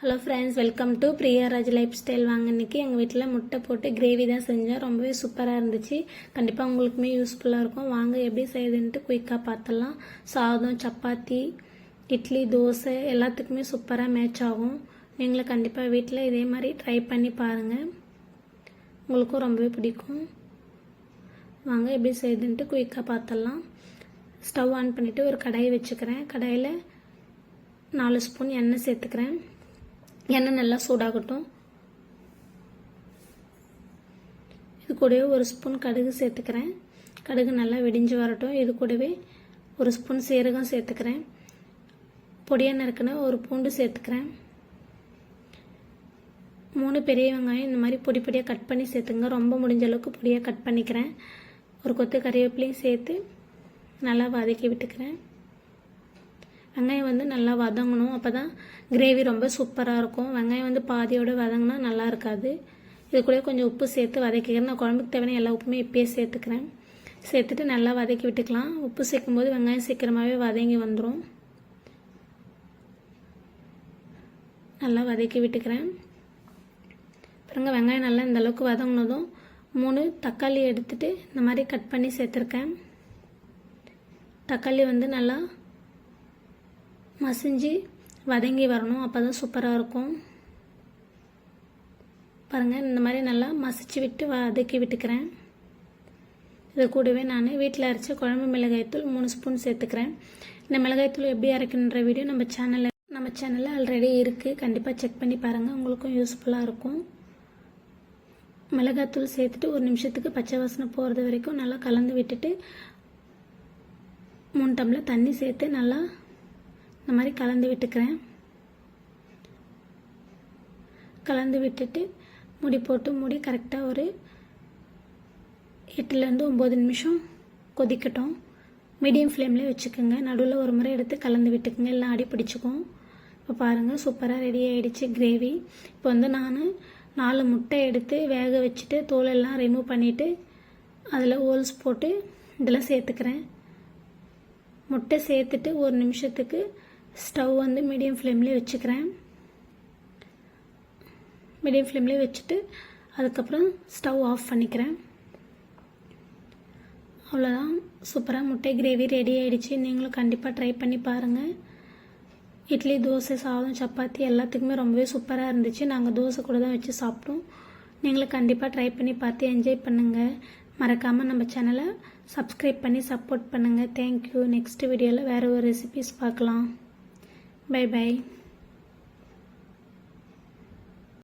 Hello friends, welcome to Priyaraj life style. வாங்க, இன்றைக்கி எங்கள் வீட்டில் முட்டை போட்டு கிரேவி தான் செஞ்சேன். ரொம்பவே சூப்பராக இருந்துச்சு. கண்டிப்பாக உங்களுக்குமே யூஸ்ஃபுல்லாக இருக்கும். வாங்க எப்படி செய்யுதுன்ட்டு குயிக்காக பார்த்துடலாம். சாதம், சப்பாத்தி, இட்லி, தோசை எல்லாத்துக்குமே சூப்பராக மேட்ச் ஆகும். நீங்களும் கண்டிப்பாக வீட்டில் இதே மாதிரி ட்ரை பண்ணி பாருங்கள், உங்களுக்கும் ரொம்பவே பிடிக்கும். வாங்க எப்படி செய்யுதுன்ட்டு குயிக்காக பார்த்துடலாம். ஸ்டவ் ஆன் பண்ணிவிட்டு ஒரு கடாயை வச்சுக்கிறேன். கடாயில் 4 ஸ்பூன் எண்ணெய் சேர்த்துக்கிறேன். எண்ணெய் நல்லா சூடாகட்டும். இது கூடவே 1 ஸ்பூன் கடுகு சேர்த்துக்கிறேன். கடுகு நல்லா வெடிஞ்சு வரட்டும். இது கூடவே 1 ஸ்பூன் சீரகம் சேர்த்துக்கிறேன். பொடியாக நறுக்குன 1 பூண்டு சேர்த்துக்கிறேன். 3 பெரிய வெங்காயம் இந்த மாதிரி பொடி பொடியாக கட் பண்ணி சேர்த்துங்க. ரொம்ப முடிஞ்ச அளவுக்கு பொடியாக கட் பண்ணிக்கிறேன். 1 கொத்து கறிவேப்பிலையும் சேர்த்து நல்லா வதக்கி விட்டுக்கிறேன். வெங்காயம் நல்லா வதங்கணும், அப்போ தான் கிரேவி ரொம்ப சூப்பராக இருக்கும். வெங்காயம் பாதியோடு வதங்கினா நல்லா இருக்காது. இது கூட கொஞ்சம் உப்பு சேர்த்து வதக்கிக்கிறேன். நான் குழம்புக்கு தேவையான எல்லா உப்புமே இப்பயே சேர்த்துக்கிறேன். சேர்த்துட்டு நல்லா வதக்கி விட்டுக்கலாம். உப்பு சேர்க்கும்போது வெங்காயம் சீக்கிரமாகவே வதங்கி வந்துடும். நல்லா வதக்கி விட்டுக்கிறேன். பாருங்க, வெங்காயம் நல்லா இந்தளவுக்கு வதங்கினதும் 3 தக்காளி எடுத்துகிட்டு இந்த மாதிரி கட் பண்ணி சேர்த்துருக்கேன். தக்காளி நல்லா மசிஞ்சு வதங்கி வரணும், அப்போ தான் சூப்பராக இருக்கும். பாருங்கள், இந்த மாதிரி நல்லா மசிச்சு விட்டு வதக்கி விட்டுக்கிறேன். இது கூடவே நான் வீட்டில் அரைச்ச குழம்பு மிளகாய்த்தூள் 3 ஸ்பூன் சேர்த்துக்கிறேன். இந்த மிளகாய்த்தூள் எப்படி அரைக்கணுன்ற வீடியோ நம்ம சேனலில் ஆல்ரெடி இருக்குது. கண்டிப்பாக செக் பண்ணி பாருங்கள், உங்களுக்கும் யூஸ்ஃபுல்லாக இருக்கும். மிளகாய்த்தூள் சேர்த்துட்டு 1 நிமிஷத்துக்கு பச்சை வாசனை போகிறது வரைக்கும் நல்லா கலந்து விட்டுட்டு 3 டம்ளர் தண்ணி சேர்த்து நல்லா இந்த மாதிரி கலந்து விட்டுக்கிறேன். கலந்து விட்டுட்டு மூடி கரெக்டாக ஒரு 8லேருந்து 9 நிமிஷம் கொதிக்கட்டும். மீடியம் ஃப்ளேம்லேயே வச்சுக்கோங்க. நடுவில் ஒரு முறை எடுத்து கலந்து விட்டுக்குங்க, எல்லாம் அடி பிடிச்சிக்கும். இப்போ பாருங்கள், சூப்பராக ரெடி ஆகிடுச்சு கிரேவி. இப்போ நான் 4 முட்டை எடுத்து வேக வச்சுட்டு தோலெல்லாம் ரிமூவ் பண்ணிவிட்டு அதில் ஹோல்ஸ் போட்டு இதில் சேர்த்துக்கிறேன். முட்டை சேர்த்துட்டு 1 நிமிஷத்துக்கு ஸ்டவ் மீடியம் ஃப்ளேம்லேயே வச்சுக்கிறேன். மீடியம் ஃப்ளேம்லேயே வச்சுட்டு அதுக்கப்புறம் ஸ்டவ் ஆஃப் பண்ணிக்கிறேன். அவ்வளோதான், சூப்பராக முட்டை கிரேவி ரெடி ஆகிடுச்சு. நீங்களும் கண்டிப்பாக ட்ரை பண்ணி பாருங்கள். இட்லி, தோசை, சாதம், சப்பாத்தி எல்லாத்துக்குமே ரொம்பவே சூப்பராக இருந்துச்சு. நாங்கள் தோசை கூட தான் வச்சு சாப்பிட்டோம். நீங்களும் கண்டிப்பாக ட்ரை பண்ணி பார்த்து என்ஜாய் பண்ணுங்கள். மறக்காமல் நம்ம சேனலை சப்ஸ்கிரைப் பண்ணி சப்போர்ட் பண்ணுங்கள். தேங்க்யூ. நெக்ஸ்ட் வீடியோவில் வேறு ஒரு ரெசிபிஸ் பார்க்கலாம். Bye bye.